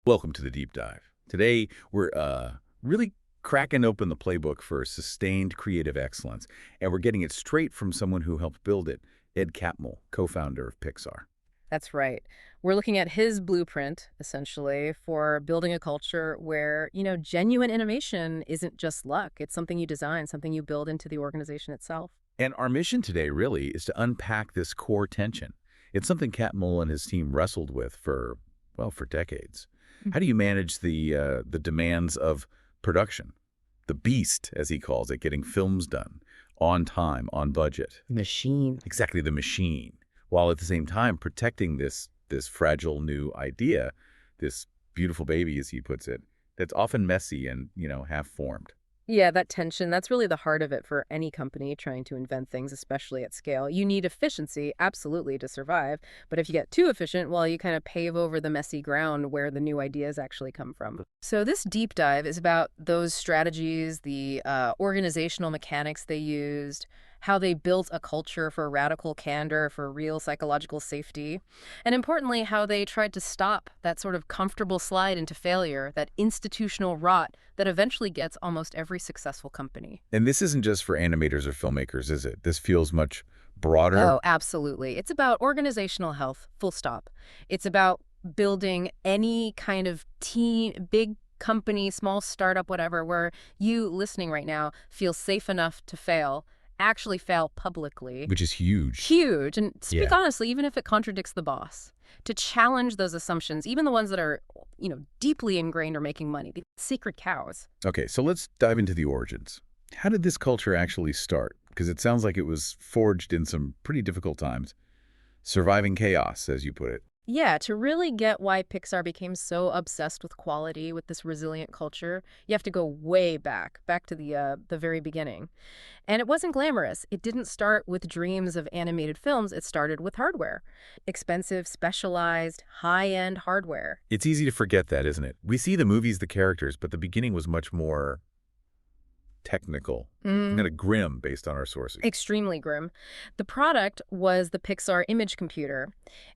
Welcome to the deep dive. Today, we're really cracking open the playbook for sustained creative excellence, and we're getting it straight from someone who helped build it, Ed Catmull, co-founder of Pixar. That's right. We're looking at his blueprint, essentially, for building a culture where, genuine innovation isn't just luck. It's something you design, something you build into the organization itself. And our mission today really is to unpack this core tension. It's something Catmull and his team wrestled with for, well, for decades. How do you manage the demands of production? The beast, as he calls it, getting films done on time, on budget. Machine. Exactly, the machine, while at the same time protecting this fragile new idea, this beautiful baby, as he puts it, that's often messy and, half-formed. Yeah, that tension, that's really the heart of it for any company trying to invent things, especially at scale. You need efficiency, absolutely, to survive. But if you get too efficient, well, you kind of pave over the messy ground where the new ideas actually come from. So this deep dive is about those strategies, the organizational mechanics they used, how they built a culture for radical candor, for real psychological safety, and importantly, how they tried to stop that sort of comfortable slide into failure, that institutional rot that eventually gets almost every successful company. And this isn't just for animators or filmmakers, is it? This feels much broader. Oh, absolutely. It's about organizational health, full stop. It's about building any kind of team, big company, small startup, whatever, where you listening right now feel safe enough to fail, actually fail publicly. Which is huge. Huge. And speak Yeah. honestly, even if it contradicts the boss, to challenge those assumptions, even the ones that are, deeply ingrained or making money, the secret cows. Okay, so let's dive into the origins. How did this culture actually start? Because it sounds like it was forged in some pretty difficult times. Surviving chaos, as you put it. Yeah, to really get why Pixar became so obsessed with quality, with this resilient culture, you have to go way back to the very beginning. And it wasn't glamorous. It didn't start with dreams of animated films. It started with hardware. Expensive, specialized, high-end hardware. It's easy to forget that, isn't it? We see the movies, the characters, but the beginning was much more technical, kind of grim based on our sources. Extremely grim. The product was the Pixar image computer,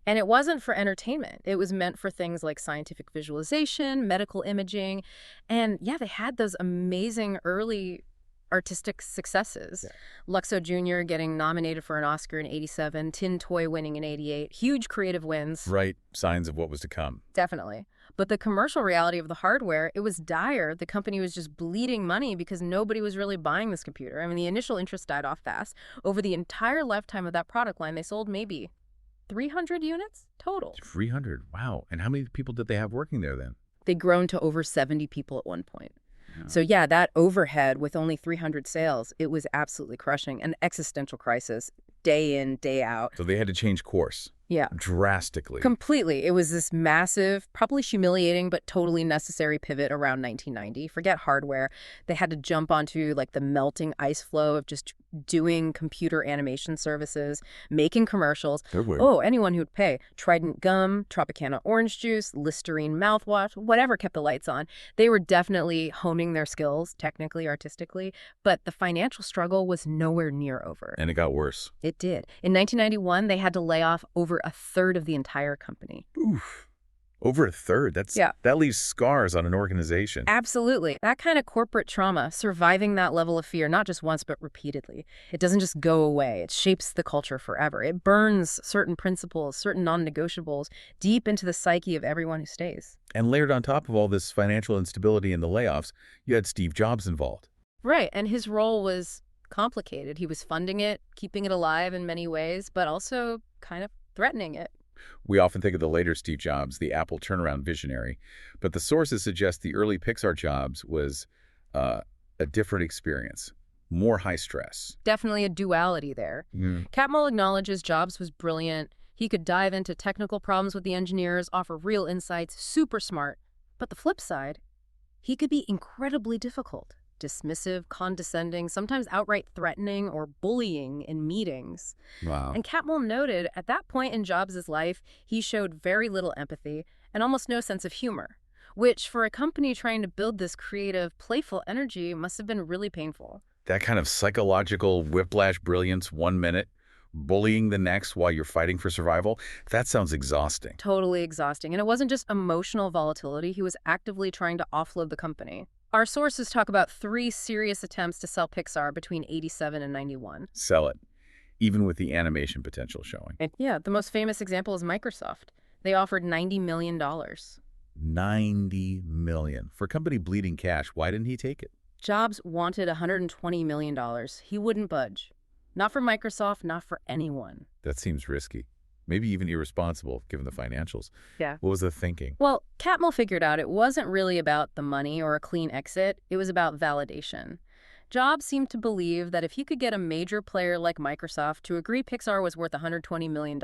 and it wasn't for entertainment. It was meant for things like scientific visualization, medical imaging, and yeah, they had those amazing early artistic successes. Yeah. Luxo Jr. getting nominated for an Oscar in '87, Tin Toy winning in '88. Huge creative wins. Right, signs of what was to come. Definitely. But the commercial reality of the hardware, it was dire. The company was just bleeding money because nobody was really buying this computer. I mean, the initial interest died off fast. Over the entire lifetime of that product line, they sold maybe 300 units total. 300, wow. And how many people did they have working there then? They'd grown to over 70 people at one point. Yeah. So yeah, that overhead with only 300 sales, it was absolutely crushing. An existential crisis, day in, day out. So they had to change course Yeah. drastically. Completely. It was this massive, probably humiliating, but totally necessary pivot around 1990. Forget hardware. They had to jump onto like the melting ice flow of just doing computer animation services, making commercials. Oh, anyone who'd pay. Trident gum, Tropicana orange juice, Listerine mouthwash, whatever kept the lights on. They were definitely honing their skills, technically, artistically, but the financial struggle was nowhere near over. And it got worse. It did. In 1991, they had to lay off over a third of the entire company. Oof. Over a third. That leaves scars on an organization. Absolutely. That kind of corporate trauma, surviving that level of fear, not just once, but repeatedly. It doesn't just go away. It shapes the culture forever. It burns certain principles, certain non-negotiables deep into the psyche of everyone who stays. And layered on top of all this financial instability and the layoffs, you had Steve Jobs involved. Right. And his role was complicated. He was funding it, keeping it alive in many ways, but also kind of threatening it. We often think of the later Steve Jobs, the Apple turnaround visionary, but the sources suggest the early Pixar Jobs was a different experience, more high stress. Definitely a duality there. Catmull acknowledges Jobs was brilliant. He could dive into technical problems with the engineers, offer real insights, super smart. But the flip side, he could be incredibly difficult. Dismissive, condescending, sometimes outright threatening or bullying in meetings. Wow. And Catmull noted at that point in Jobs' life, he showed very little empathy and almost no sense of humor, which for a company trying to build this creative, playful energy must have been really painful. That kind of psychological whiplash brilliance 1 minute, bullying the next while you're fighting for survival. That sounds exhausting. Totally exhausting. And it wasn't just emotional volatility. He was actively trying to offload the company. Our sources talk about 3 serious attempts to sell Pixar between 87 and 91. Sell it, even with the animation potential showing. And yeah, the most famous example is Microsoft. They offered $90 million. $90 million. For a company bleeding cash, why didn't he take it? Jobs wanted $120 million. He wouldn't budge. Not for Microsoft, not for anyone. That seems risky. Maybe even irresponsible, given the financials. Yeah. What was the thinking? Well, Catmull figured out it wasn't really about the money or a clean exit. It was about validation. Jobs seemed to believe that if he could get a major player like Microsoft to agree Pixar was worth $120 million,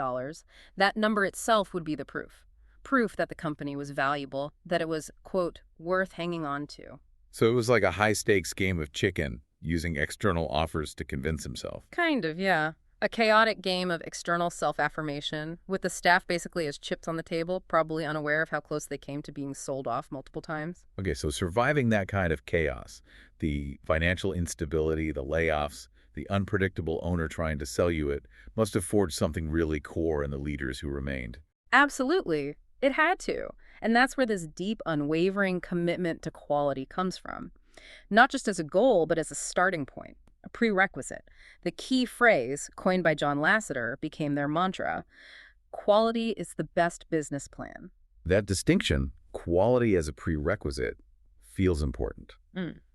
that number itself would be the proof. Proof that the company was valuable, that it was, quote, worth hanging on to. So it was like a high-stakes game of chicken, using external offers to convince himself. Kind of, yeah. A chaotic game of external self-affirmation, with the staff basically as chips on the table, probably unaware of how close they came to being sold off multiple times. Okay, so surviving that kind of chaos, the financial instability, the layoffs, the unpredictable owner trying to sell you it, must have forged something really core in the leaders who remained. Absolutely. It had to. And that's where this deep, unwavering commitment to quality comes from. Not just as a goal, but as a starting point, a prerequisite. The key phrase, coined by John Lasseter, became their mantra: quality is the best business plan. That distinction, quality as a prerequisite, feels important.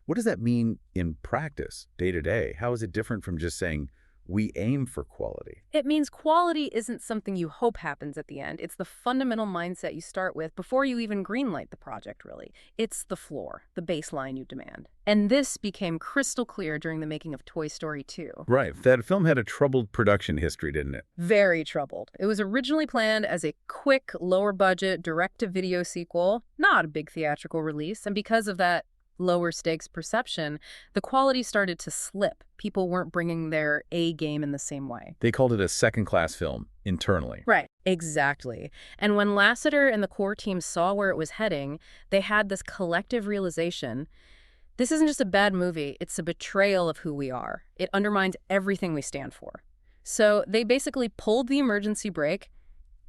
What does that mean in practice, day to day? How is it different from just saying, we aim for quality? It means quality isn't something you hope happens at the end. It's the fundamental mindset you start with before you even greenlight the project, really. It's the floor, the baseline you demand. And this became crystal clear during the making of Toy Story 2. Right. That film had a troubled production history, didn't it? Very troubled. It was originally planned as a quick, lower-budget, direct-to-video sequel, not a big theatrical release, and because of that lower stakes perception, the quality started to slip. People weren't bringing their A game in the same way. They called it a second-class film, internally. Right, exactly. And when Lasseter and the core team saw where it was heading, they had this collective realization: this isn't just a bad movie, it's a betrayal of who we are. It undermines everything we stand for. So they basically pulled the emergency brake,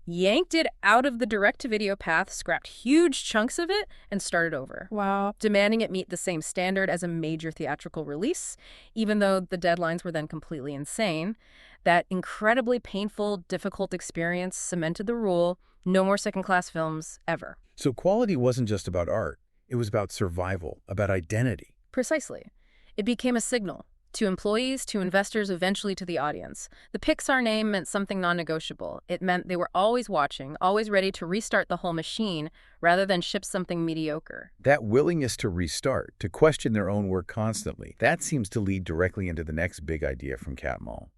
yanked it out of the direct-to-video path, scrapped huge chunks of it, and started over. Wow. Demanding it meet the same standard as a major theatrical release, even though the deadlines were then completely insane. That incredibly painful, difficult experience cemented the rule: no more second-class films, ever. So quality wasn't just about art. It was about survival, about identity. Precisely. It became a signal. To employees, to investors, eventually to the audience. The Pixar name meant something non-negotiable. It meant they were always watching, always ready to restart the whole machine rather than ship something mediocre. That willingness to restart, to question their own work constantly, that seems to lead directly into the next big idea from Catmull: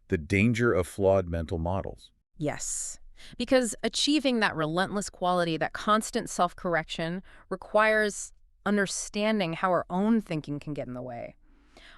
the danger of flawed mental models. Yes. Because achieving that relentless quality, that constant self-correction, requires understanding how our own thinking can get in the way.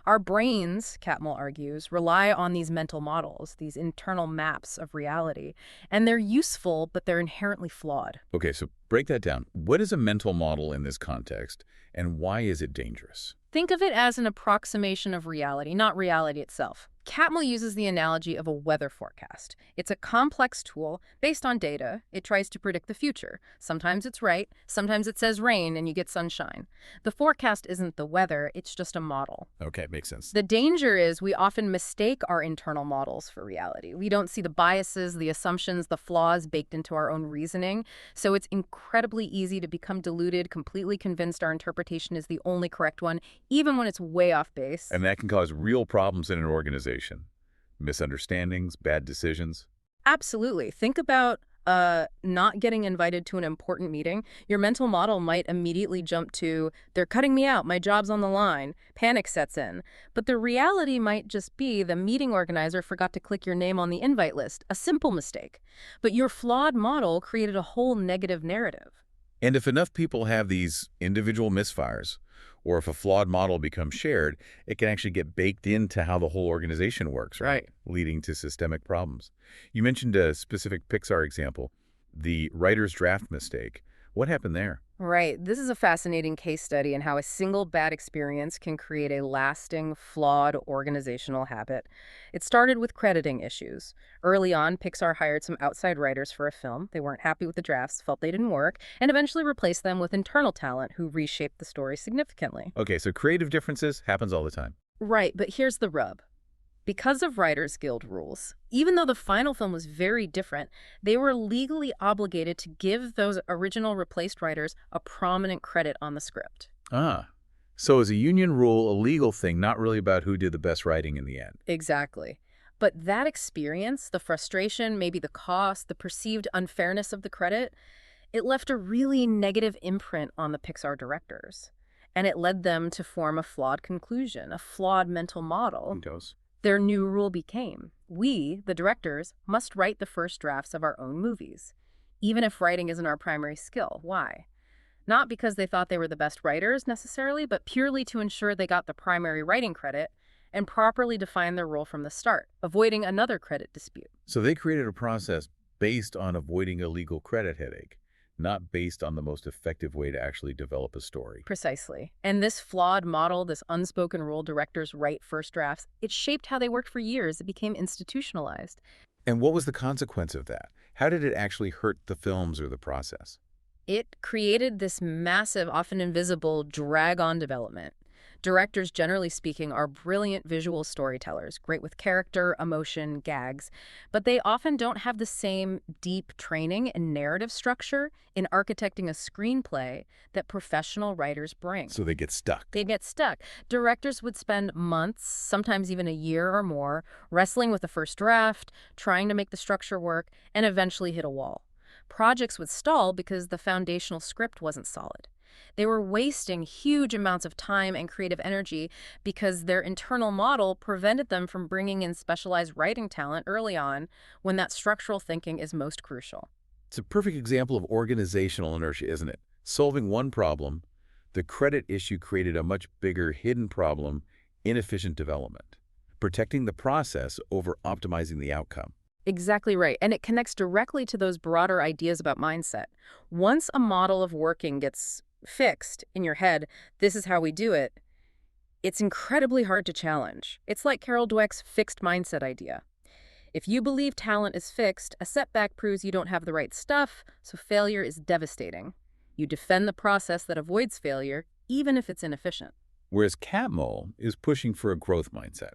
Our brains, Catmull argues, rely on these mental models, these internal maps of reality, and they're useful, but they're inherently flawed. Okay, so break that down. What is a mental model in this context, and why is it dangerous? Think of it as an approximation of reality, not reality itself. Catmull uses the analogy of a weather forecast. It's a complex tool based on data. It tries to predict the future. Sometimes it's right, sometimes it says rain and you get sunshine. The forecast isn't the weather, it's just a model. Okay, makes sense. The danger is we often mistake our internal models for reality. We don't see the biases, the assumptions, the flaws baked into our own reasoning. So it's incredibly easy to become deluded, completely convinced our interpretation is the only correct one, even when it's way off base. And that can cause real problems in an organization. Misunderstandings, bad decisions. Absolutely. Think about not getting invited to an important meeting. Your mental model might immediately jump to, they're cutting me out, my job's on the line. Panic sets in. But the reality might just be the meeting organizer forgot to click your name on the invite list. A simple mistake. But your flawed model created a whole negative narrative. And if enough people have these individual misfires, or if a flawed model becomes shared, it can actually get baked into how the whole organization works, right? Leading to systemic problems. You mentioned a specific Pixar example, the writer's draft mistake. What happened there? Right. This is a fascinating case study in how a single bad experience can create a lasting, flawed organizational habit. It started with crediting issues. Early on, Pixar hired some outside writers for a film. They weren't happy with the drafts, felt they didn't work, and eventually replaced them with internal talent who reshaped the story significantly. Okay, so creative differences happens all the time. Right, but here's the rub. Because of Writers Guild rules, even though the final film was very different, they were legally obligated to give those original replaced writers a prominent credit on the script. Ah, so is a union rule a legal thing, not really about who did the best writing in the end? Exactly. But that experience, the frustration, maybe the cost, the perceived unfairness of the credit, it left a really negative imprint on the Pixar directors. And it led them to form a flawed conclusion, a flawed mental model. Windows. Their new rule became, we, the directors, must write the first drafts of our own movies, even if writing isn't our primary skill. Why? Not because they thought they were the best writers necessarily, but purely to ensure they got the primary writing credit and properly define their role from the start, avoiding another credit dispute. So they created a process based on avoiding a legal credit headache, not based on the most effective way to actually develop a story. Precisely. And this flawed model, this unspoken rule directors write first drafts, it shaped how they worked for years. It became institutionalized. And what was the consequence of that? How did it actually hurt the films or the process? It created this massive, often invisible, drag-on development. Directors, generally speaking, are brilliant visual storytellers, great with character, emotion, gags, but they often don't have the same deep training and narrative structure in architecting a screenplay that professional writers bring. So they get stuck. They'd get stuck. Directors would spend months, sometimes even a year or more, wrestling with the first draft, trying to make the structure work, and eventually hit a wall. Projects would stall because the foundational script wasn't solid. They were wasting huge amounts of time and creative energy because their internal model prevented them from bringing in specialized writing talent early on when that structural thinking is most crucial. It's a perfect example of organizational inertia, isn't it? Solving one problem, the credit issue created a much bigger hidden problem, inefficient development. Protecting the process over optimizing the outcome. Exactly right. And it connects directly to those broader ideas about mindset. Once a model of working gets fixed in your head, this is how we do it, it's incredibly hard to challenge. It's like Carol Dweck's fixed mindset idea. If you believe talent is fixed, a setback proves you don't have the right stuff, so failure is devastating. You defend the process that avoids failure, even if it's inefficient. Whereas Catmull is pushing for a growth mindset.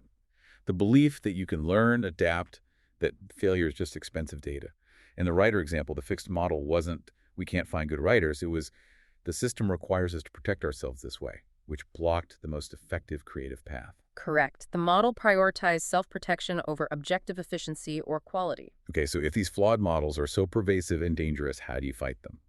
The belief that you can learn, adapt, that failure is just expensive data. In the writer example, the fixed model wasn't, we can't find good writers. It was, the system requires us to protect ourselves this way, which blocked the most effective creative path. Correct. The model prioritized self-protection over objective efficiency or quality. Okay, so if these flawed models are so pervasive and dangerous, how do you fight them?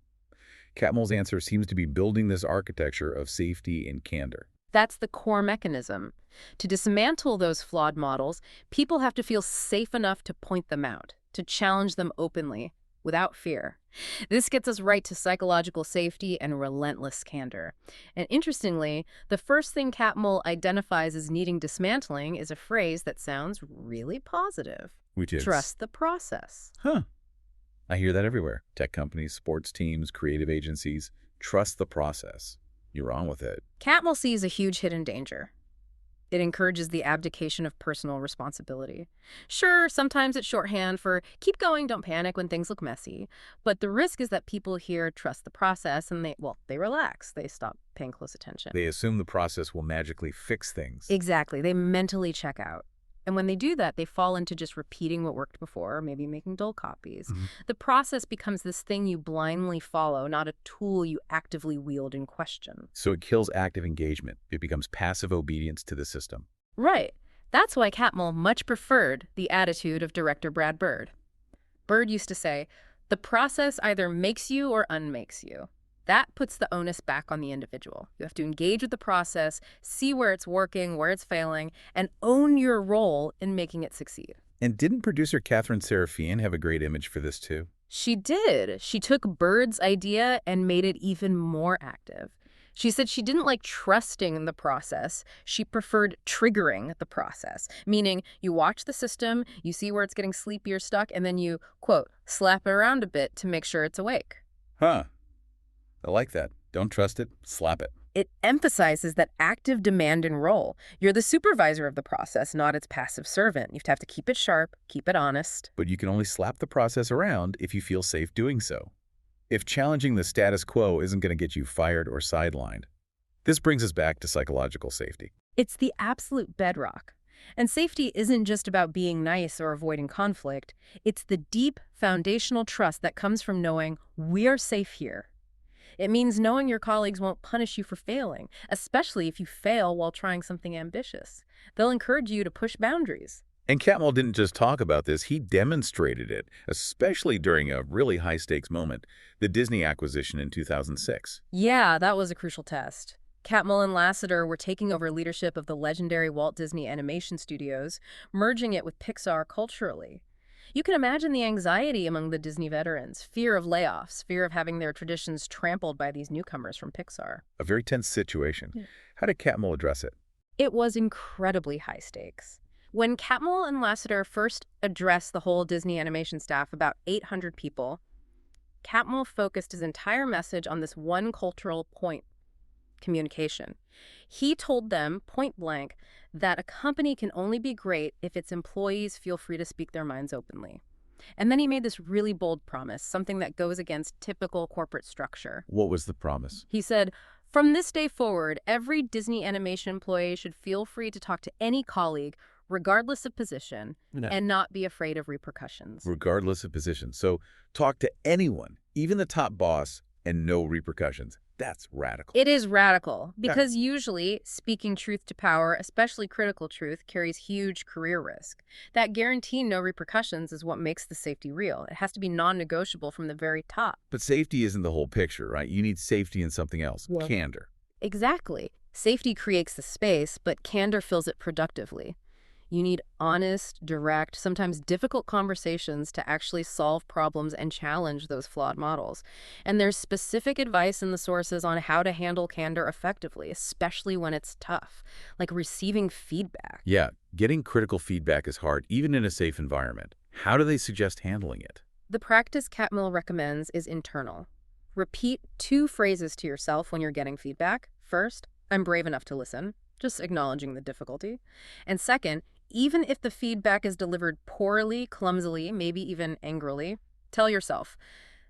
Catmull's answer seems to be building this architecture of safety and candor. That's the core mechanism. To dismantle those flawed models, people have to feel safe enough to point them out, to challenge them openly, without fear. This gets us right to psychological safety and relentless candor. And interestingly, the first thing Catmull identifies as needing dismantling is a phrase that sounds really positive. Which is? Trust the process. Huh. I hear that everywhere. Tech companies, sports teams, creative agencies. Trust the process. You're wrong with it. Catmull sees a huge hidden danger. It encourages the abdication of personal responsibility. Sure, sometimes it's shorthand for keep going, don't panic when things look messy. But the risk is that people here trust the process and they relax. They stop paying close attention. They assume the process will magically fix things. Exactly. They mentally check out. And when they do that, they fall into just repeating what worked before, or maybe making dull copies. The process becomes this thing you blindly follow, not a tool you actively wield and question. So it kills active engagement. It becomes passive obedience to the system. Right. That's why Catmull much preferred the attitude of director Brad Bird. Bird used to say, the process either makes you or unmakes you. That puts the onus back on the individual. You have to engage with the process, see where it's working, where it's failing, and own your role in making it succeed. And didn't producer Catherine Serafian have a great image for this too? She did. She took Bird's idea and made it even more active. She said she didn't like trusting the process. She preferred triggering the process, meaning you watch the system, you see where it's getting sleepy or stuck, and then you, quote, slap it around a bit to make sure it's awake. Huh. I like that. Don't trust it? Slap it. It emphasizes that active demand and role. You're the supervisor of the process, not its passive servant. You have to keep it sharp, keep it honest. But you can only slap the process around if you feel safe doing so. If challenging the status quo isn't going to get you fired or sidelined. This brings us back to psychological safety. It's the absolute bedrock. And safety isn't just about being nice or avoiding conflict. It's the deep, foundational trust that comes from knowing we're safe here. It means knowing your colleagues won't punish you for failing, especially if you fail while trying something ambitious. They'll encourage you to push boundaries. And Catmull didn't just talk about this, he demonstrated it, especially during a really high-stakes moment, the Disney acquisition in 2006. Yeah, that was a crucial test. Catmull and Lasseter were taking over leadership of the legendary Walt Disney Animation Studios, merging it with Pixar culturally. You can imagine the anxiety among the Disney veterans, fear of layoffs, fear of having their traditions trampled by these newcomers from Pixar. A very tense situation. Yeah. How did Catmull address it? It was incredibly high stakes. When Catmull and Lasseter first addressed the whole Disney animation staff, about 800 people, Catmull focused his entire message on this one cultural point: communication. He told them point blank that a company can only be great if its employees feel free to speak their minds openly. And then he made this really bold promise, something that goes against typical corporate structure. What was the promise? He said, "From this day forward, every Disney animation employee should feel free to talk to any colleague, regardless of position, and not be afraid of repercussions." Regardless of position. So talk to anyone, even the top boss, and no repercussions. That's radical. It is radical because usually speaking truth to power, especially critical truth, carries huge career risk. That guarantee no repercussions is what makes the safety real. It has to be non-negotiable from the very top. But safety isn't the whole picture, right? You need safety in something else. Yeah. Candor. Exactly. Safety creates the space, but candor fills it productively. You need honest, direct, sometimes difficult conversations to actually solve problems and challenge those flawed models. And there's specific advice in the sources on how to handle candor effectively, especially when it's tough, like receiving feedback. Yeah, getting critical feedback is hard, even in a safe environment. How do they suggest handling it? The practice Catmull recommends is internal. Repeat 2 phrases to yourself when you're getting feedback. First, "I'm brave enough to listen," just acknowledging the difficulty. And second, even if the feedback is delivered poorly, clumsily, maybe even angrily, tell yourself,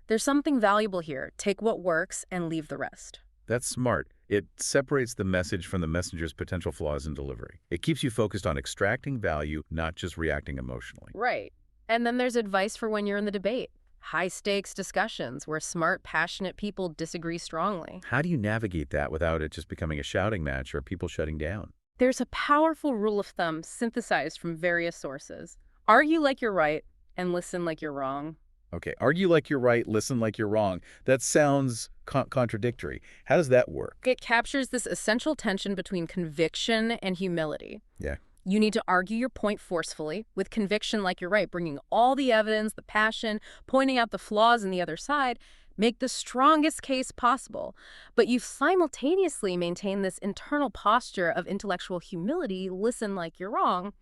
"There's something valuable here. Take what works and leave the rest." That's smart. It separates the message from the messenger's potential flaws in delivery. It keeps you focused on extracting value, not just reacting emotionally. Right. And then there's advice for when you're in the debate. High-stakes discussions where smart, passionate people disagree strongly. How do you navigate that without it just becoming a shouting match or people shutting down? There's a powerful rule of thumb synthesized from various sources. Argue like you're right and listen like you're wrong. Okay, argue like you're right, listen like you're wrong. That sounds contradictory. How does that work? It captures this essential tension between conviction and humility. Yeah. You need to argue your point forcefully, with conviction like you're right, bringing all the evidence, the passion, pointing out the flaws in the other side, make the strongest case possible. But you simultaneously maintain this internal posture of intellectual humility, listen like you're wrong.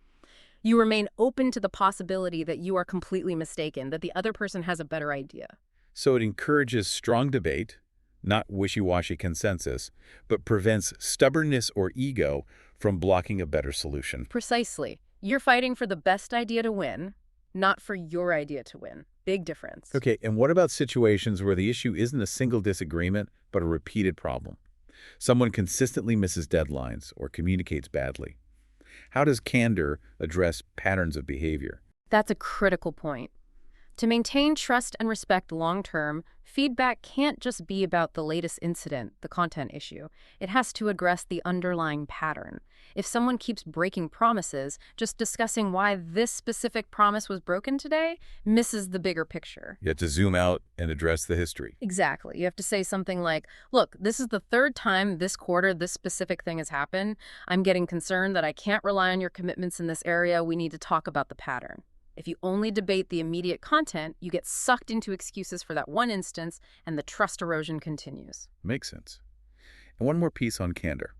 You remain open to the possibility that you are completely mistaken, that the other person has a better idea. So it encourages strong debate, not wishy-washy consensus, but prevents stubbornness or ego from blocking a better solution. Precisely. You're fighting for the best idea to win, not for your idea to win. Big difference. Okay, and what about situations where the issue isn't a single disagreement, but a repeated problem? Someone consistently misses deadlines or communicates badly. How does candor address patterns of behavior? That's a critical point. To maintain trust and respect long-term, feedback can't just be about the latest incident, the content issue. It has to address the underlying pattern. If someone keeps breaking promises, just discussing why this specific promise was broken today misses the bigger picture. You have to zoom out and address the history. Exactly. You have to say something like, "Look, this is the 3rd time this quarter this specific thing has happened. I'm getting concerned that I can't rely on your commitments in this area. We need to talk about the pattern." If you only debate the immediate content, you get sucked into excuses for that one instance, and the trust erosion continues. Makes sense. And one more piece on candor.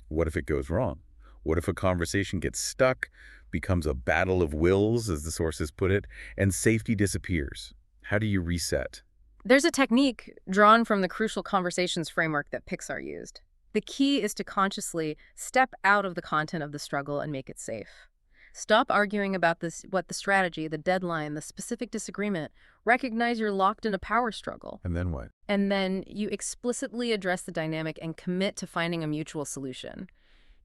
What if it goes wrong? What if a conversation gets stuck, becomes a battle of wills, as the sources put it, and safety disappears? How do you reset? There's a technique drawn from the crucial conversations framework that Pixar used. The key is to consciously step out of the content of the struggle and make it safe. Stop arguing about what the strategy, the deadline, the specific disagreement. Recognize you're locked in a power struggle. And then what? And then you explicitly address the dynamic and commit to finding a mutual solution.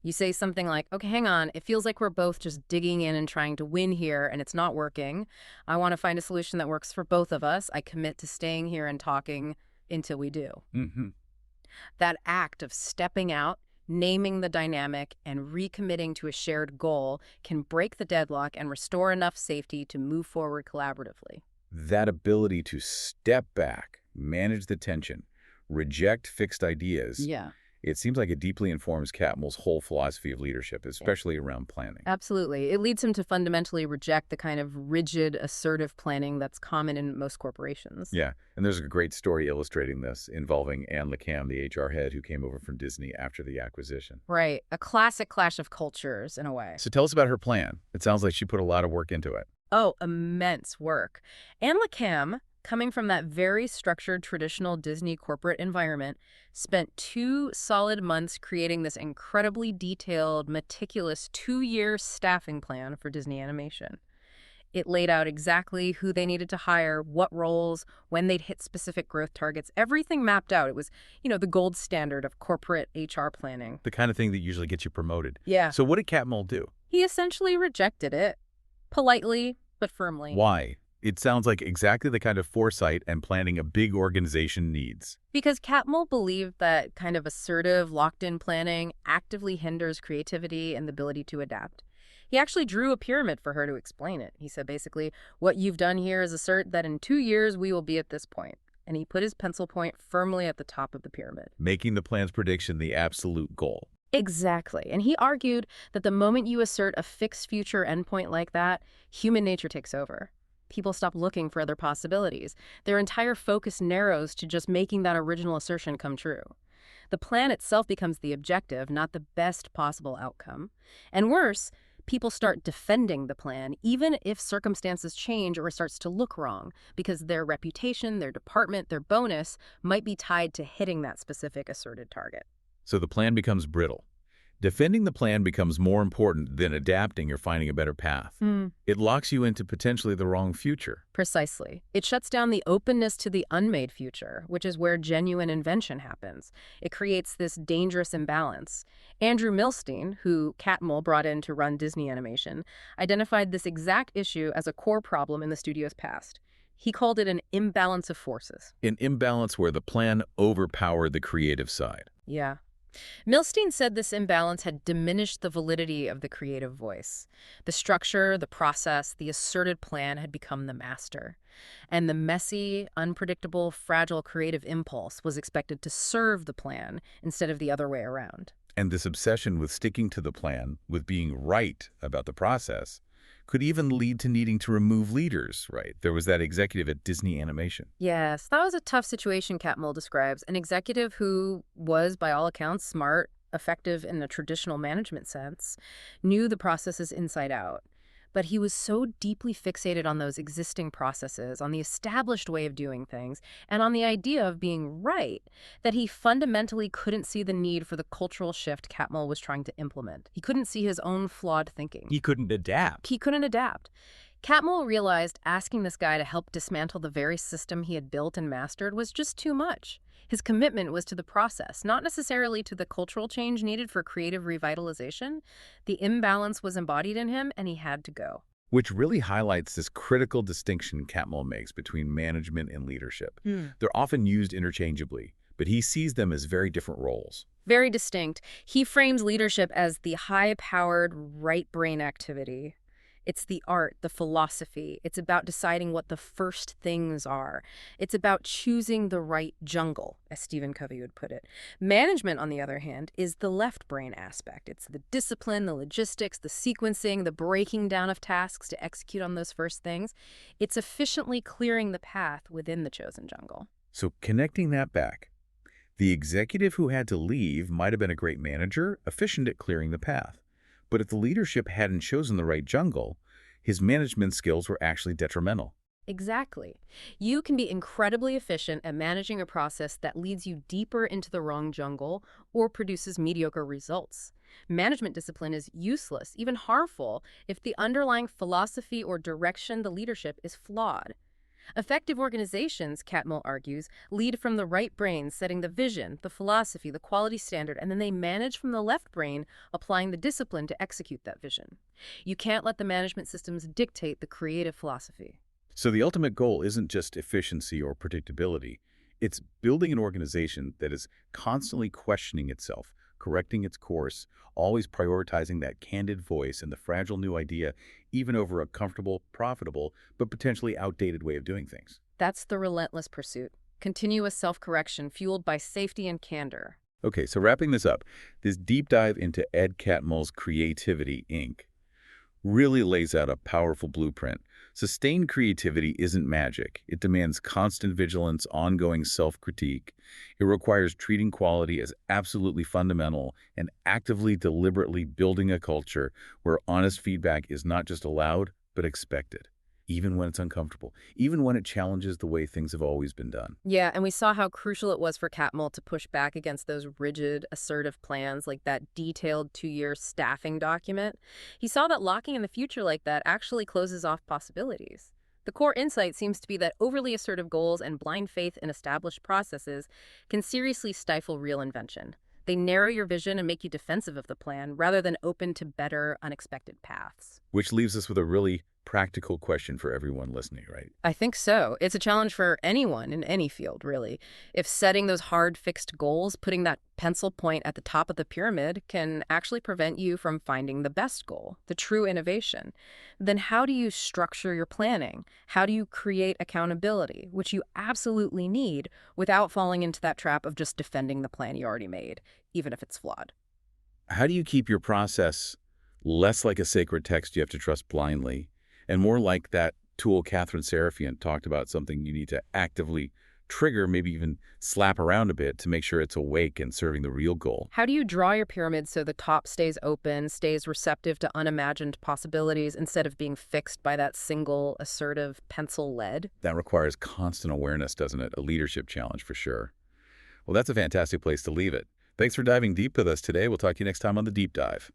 You say something like, okay, hang on, it feels like we're both just digging in and trying to win here and it's not working. I want to find a solution that works for both of us. I commit to staying here and talking until we do. Mm-hmm. That act of stepping out, naming the dynamic, and recommitting to a shared goal can break the deadlock and restore enough safety to move forward collaboratively. That ability to step back, manage the tension, reject fixed ideas, Yeah. it seems like it deeply informs Catmull's whole philosophy of leadership, especially around planning. Absolutely. It leads him to fundamentally reject the kind of rigid, assertive planning that's common in most corporations. Yeah, and there's a great story illustrating this involving Anne LeCam, the HR head who came over from Disney after the acquisition. Right. A classic clash of cultures, in a way. So tell us about her plan. It sounds like she put a lot of work into it. Oh, immense work. Anne LeCam, coming from that very structured, traditional Disney corporate environment, spent 2 solid months creating this incredibly detailed, meticulous 2-year staffing plan for Disney Animation. It laid out exactly who they needed to hire, what roles, when they'd hit specific growth targets, everything mapped out. It was, the gold standard of corporate HR planning. The kind of thing that usually gets you promoted. Yeah. So what did Catmull do? He essentially rejected it, politely but firmly. Why? It sounds like exactly the kind of foresight and planning a big organization needs. Because Catmull believed that kind of assertive, locked-in planning actively hinders creativity and the ability to adapt. He actually drew a pyramid for her to explain it. He said, basically, what you've done here is assert that in 2 years we will be at this point. And he put his pencil point firmly at the top of the pyramid. Making the plan's prediction the absolute goal. Exactly. And he argued that the moment you assert a fixed future endpoint like that, human nature takes over. People stop looking for other possibilities. Their entire focus narrows to just making that original assertion come true. The plan itself becomes the objective, not the best possible outcome. And worse, people start defending the plan, even if circumstances change or it starts to look wrong, because their reputation, their department, their bonus might be tied to hitting that specific asserted target. So the plan becomes brittle. Defending the plan becomes more important than adapting or finding a better path. It locks you into potentially the wrong future. Precisely. It shuts down the openness to the unmade future, which is where genuine invention happens. It creates this dangerous imbalance. Andrew Milstein, who Catmull brought in to run Disney Animation, identified this exact issue as a core problem in the studio's past. He called it an imbalance of forces. An imbalance where the plan overpowered the creative side. Yeah. Milstein said this imbalance had diminished the validity of the creative voice. The structure, the process, the asserted plan had become the master. And the messy, unpredictable, fragile creative impulse was expected to serve the plan instead of the other way around. And this obsession with sticking to the plan, with being right about the process, could even lead to needing to remove leaders, right? There was that executive at Disney Animation. Yes, that was a tough situation, Catmull describes. An executive who was, by all accounts, smart, effective in a traditional management sense, knew the processes inside out. But he was so deeply fixated on those existing processes, on the established way of doing things, and on the idea of being right, that he fundamentally couldn't see the need for the cultural shift Catmull was trying to implement. He couldn't see his own flawed thinking. He couldn't adapt. He couldn't adapt. Catmull realized asking this guy to help dismantle the very system he had built and mastered was just too much. His commitment was to the process, not necessarily to the cultural change needed for creative revitalization. The imbalance was embodied in him, and he had to go. Which really highlights this critical distinction Catmull makes between management and leadership. They're often used interchangeably, but he sees them as very different roles. Very distinct. He frames leadership as the high-powered right-brain activity. It's the art, the philosophy. It's about deciding what the first things are. It's about choosing the right jungle, as Stephen Covey would put it. Management, on the other hand, is the left brain aspect. It's the discipline, the logistics, the sequencing, the breaking down of tasks to execute on those first things. It's efficiently clearing the path within the chosen jungle. So connecting that back, the executive who had to leave might have been a great manager, efficient at clearing the path. But if the leadership hadn't chosen the right jungle, his management skills were actually detrimental. Exactly. You can be incredibly efficient at managing a process that leads you deeper into the wrong jungle or produces mediocre results. Management discipline is useless, even harmful, if the underlying philosophy or direction the leadership is flawed. Effective organizations, Catmull argues, lead from the right brain, setting the vision, the philosophy, the quality standard, and then they manage from the left brain, applying the discipline to execute that vision. You can't let the management systems dictate the creative philosophy. So the ultimate goal isn't just efficiency or predictability. It's building an organization that is constantly questioning itself, correcting its course, always prioritizing that candid voice and the fragile new idea, even over a comfortable, profitable, but potentially outdated way of doing things. That's the relentless pursuit. Continuous self-correction fueled by safety and candor. Okay, so wrapping this up, this deep dive into Ed Catmull's Creativity, Inc. really lays out a powerful blueprint. Sustained creativity isn't magic. It demands constant vigilance, ongoing self-critique. It requires treating quality as absolutely fundamental and actively, deliberately building a culture where honest feedback is not just allowed, but expected, even when it's uncomfortable, even when it challenges the way things have always been done. Yeah, and we saw how crucial it was for Catmull to push back against those rigid, assertive plans like that detailed 2-year staffing document. He saw that locking in the future like that actually closes off possibilities. The core insight seems to be that overly assertive goals and blind faith in established processes can seriously stifle real invention. They narrow your vision and make you defensive of the plan rather than open to better, unexpected paths. Which leaves us with a really practical question for everyone listening, right? I think so. It's a challenge for anyone in any field, really. If setting those hard, fixed goals, putting that pencil point at the top of the pyramid, can actually prevent you from finding the best goal, the true innovation, then how do you structure your planning? How do you create accountability, which you absolutely need, without falling into that trap of just defending the plan you already made, even if it's flawed? How do you keep your process less like a sacred text you have to trust blindly, and more like that tool Catherine Serafian talked about, something you need to actively trigger, maybe even slap around a bit to make sure it's awake and serving the real goal? How do you draw your pyramid so the top stays open, stays receptive to unimagined possibilities instead of being fixed by that single assertive pencil lead? That requires constant awareness, doesn't it? A leadership challenge for sure. Well, that's a fantastic place to leave it. Thanks for diving deep with us today. We'll talk to you next time on The Deep Dive.